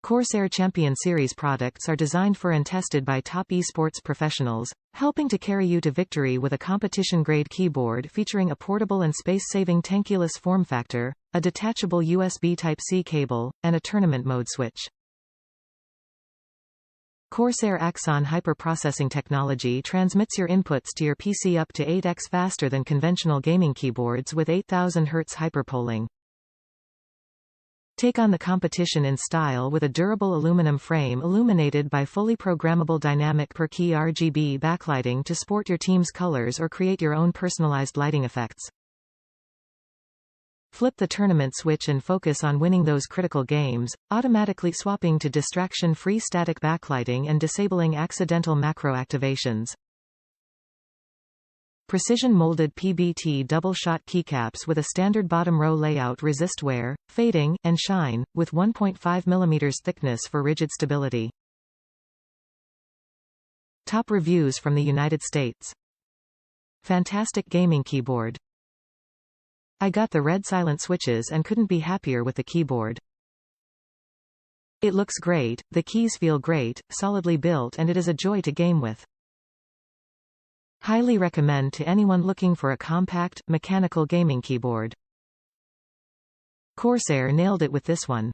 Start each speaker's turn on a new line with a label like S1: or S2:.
S1: CORSAIR Champion Series products are designed for and tested by top esports professionals, helping to carry you to victory with a competition-grade keyboard featuring a portable and space-saving Tenkeyless form factor, a detachable USB Type-C cable, and a tournament mode switch. CORSAIR AXON hyper-processing technology transmits your inputs to your PC up to 8x faster than conventional gaming keyboards with 8000 Hz hyperpolling. Take on the competition in style with a durable aluminum frame illuminated by fully programmable dynamic per key RGB backlighting to sport your team's colors or create your own personalized lighting effects. Flip the tournament switch and focus on winning those critical games, automatically swapping to distraction-free static backlighting and disabling accidental macro activations. Precision-molded PBT double-shot keycaps with a standard bottom row layout resist wear, fading, and shine, with 1.5 mm thickness for rigid stability. Top reviews from the United States. Fantastic gaming keyboard. I got the red silent switches and couldn't be happier with the keyboard. It looks great, the keys feel great, solidly built, and it is a joy to game with. Highly recommend to anyone looking for a compact, mechanical gaming keyboard. CORSAIR nailed it with this one.